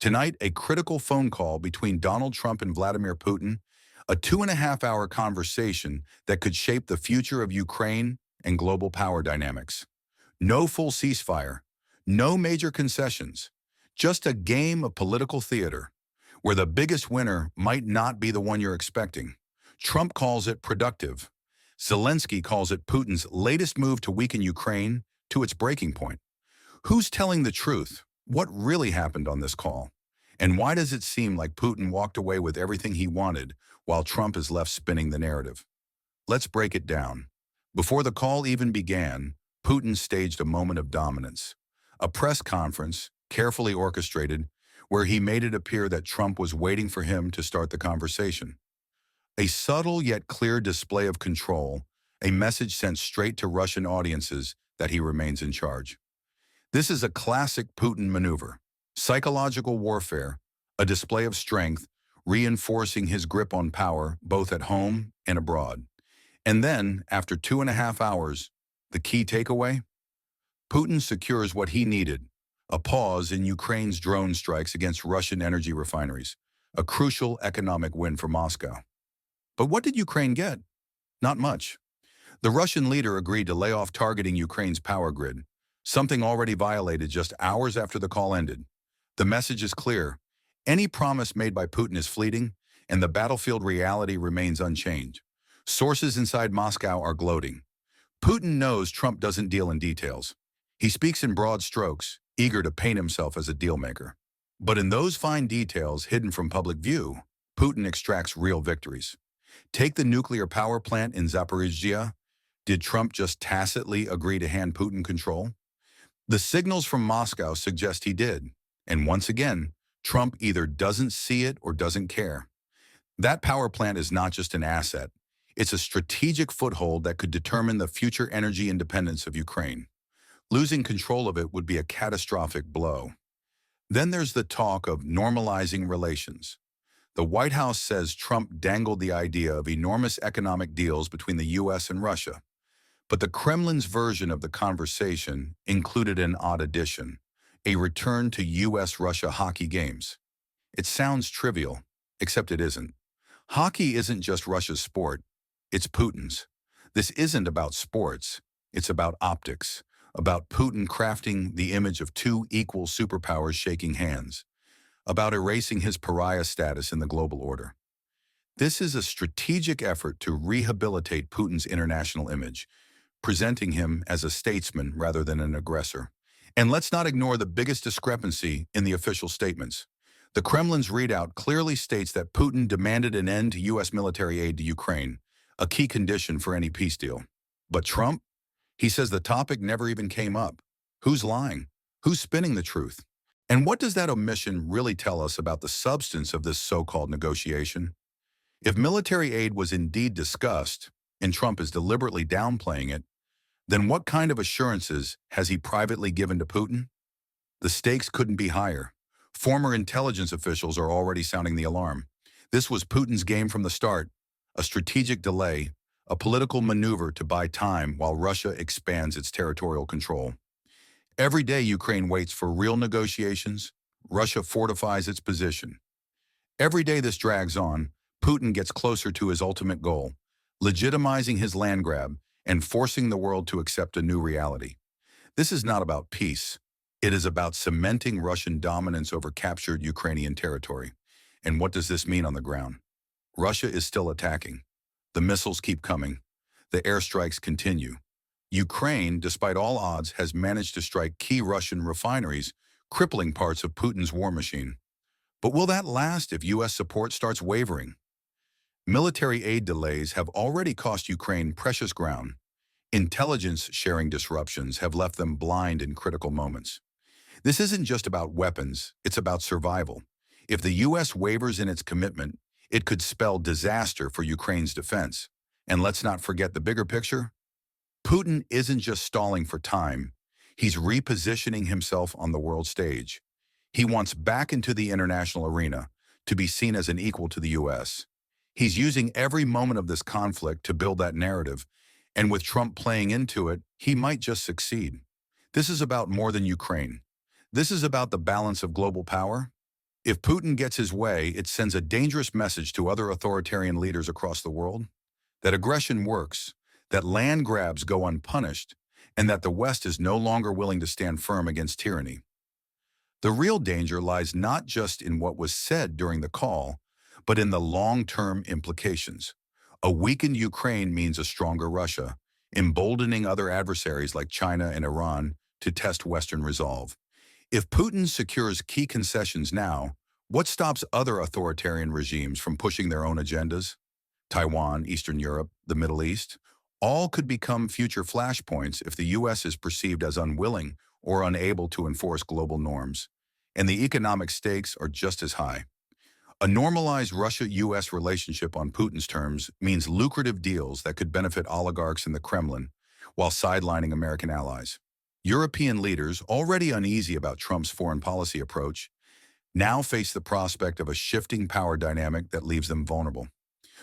Tonight, a critical phone call between Donald Trump and Vladimir Putin, a 2.5 hour conversation that could shape the future of Ukraine and global power dynamics. No full ceasefire, no major concessions, just a game of political theater where the biggest winner might not be the one you're expecting. Trump calls it productive. Zelensky calls it Putin's latest move to weaken Ukraine to its breaking point. Who's telling the truth? What really happened on this call? And why does it seem like Putin walked away with everything he wanted while Trump is left spinning the narrative? Let's break it down. Before the call even began, Putin staged a moment of dominance. A press conference, carefully orchestrated, where he made it appear that Trump was waiting for him to start the conversation. A subtle yet clear display of control, a message sent straight to Russian audiences that he remains in charge. This is a classic Putin maneuver. Psychological warfare, a display of strength, reinforcing his grip on power both at home and abroad. And then, after 2.5 hours, the key takeaway? Putin secures what he needed, a pause in Ukraine's drone strikes against Russian energy refineries, a crucial economic win for Moscow. But what did Ukraine get? Not much. The Russian leader agreed to lay off targeting Ukraine's power grid, something already violated just hours after the call ended. The message is clear. Any promise made by Putin is fleeting, and the battlefield reality remains unchanged. Sources inside Moscow are gloating. Putin knows Trump doesn't deal in details. He speaks in broad strokes, eager to paint himself as a dealmaker. But in those fine details hidden from public view, Putin extracts real victories. Take the nuclear power plant in Zaporizhzhia. Did Trump just tacitly agree to hand Putin control? The signals from Moscow suggest he did. And once again, Trump either doesn't see it or doesn't care. That power plant is not just an asset. It's a strategic foothold that could determine the future energy independence of Ukraine. Losing control of it would be a catastrophic blow. Then there's the talk of normalizing relations. The White House says Trump dangled the idea of enormous economic deals between the U.S. and Russia. But the Kremlin's version of the conversation included an odd addition, a return to U.S.-Russia hockey games. It sounds trivial, except it isn't. Hockey isn't just Russia's sport, it's Putin's. This isn't about sports, it's about optics, about Putin crafting the image of two equal superpowers shaking hands, about erasing his pariah status in the global order. This is a strategic effort to rehabilitate Putin's international image, presenting him as a statesman rather than an aggressor. And let's not ignore the biggest discrepancy in the official statements. The Kremlin's readout clearly states that Putin demanded an end to U.S. military aid to Ukraine, a key condition for any peace deal. But Trump? He says the topic never even came up. Who's lying? Who's spinning the truth? And what does that omission really tell us about the substance of this so-called negotiation? If military aid was indeed discussed, and Trump is deliberately downplaying it, then what kind of assurances has he privately given to Putin? The stakes couldn't be higher. Former intelligence officials are already sounding the alarm. This was Putin's game from the start, a strategic delay, a political maneuver to buy time while Russia expands its territorial control. Every day Ukraine waits for real negotiations, Russia fortifies its position. Every day this drags on, Putin gets closer to his ultimate goal, legitimizing his land grab and forcing the world to accept a new reality. This is not about peace. It is about cementing Russian dominance over captured Ukrainian territory. And what does this mean on the ground? Russia is still attacking. The missiles keep coming. The airstrikes continue. Ukraine, despite all odds, has managed to strike key Russian refineries, crippling parts of Putin's war machine. But will that last if U.S. support starts wavering? Military aid delays have already cost Ukraine precious ground. Intelligence sharing disruptions have left them blind in critical moments. This isn't just about weapons, it's about survival. If the U.S. wavers in its commitment, it could spell disaster for Ukraine's defense. And let's not forget the bigger picture. Putin isn't just stalling for time, he's repositioning himself on the world stage. He wants back into the international arena to be seen as an equal to the U.S. He's using every moment of this conflict to build that narrative, and with Trump playing into it, he might just succeed. This is about more than Ukraine. This is about the balance of global power. If Putin gets his way, it sends a dangerous message to other authoritarian leaders across the world that aggression works, that land grabs go unpunished, and that the West is no longer willing to stand firm against tyranny. The real danger lies not just in what was said during the call, but in the long-term implications. A weakened Ukraine means a stronger Russia, emboldening other adversaries like China and Iran to test Western resolve. If Putin secures key concessions now, what stops other authoritarian regimes from pushing their own agendas? Taiwan, Eastern Europe, the Middle East, all could become future flashpoints if the U.S. is perceived as unwilling or unable to enforce global norms. And the economic stakes are just as high. A normalized Russia-U.S. relationship on Putin's terms means lucrative deals that could benefit oligarchs in the Kremlin while sidelining American allies. European leaders, already uneasy about Trump's foreign policy approach, now face the prospect of a shifting power dynamic that leaves them vulnerable.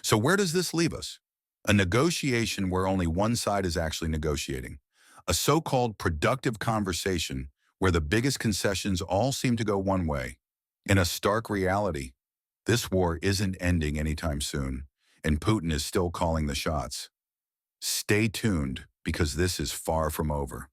So where does this leave us? A negotiation where only one side is actually negotiating. A so-called productive conversation where the biggest concessions all seem to go one way. In a stark reality, this war isn't ending anytime soon, and Putin is still calling the shots. Stay tuned, because this is far from over.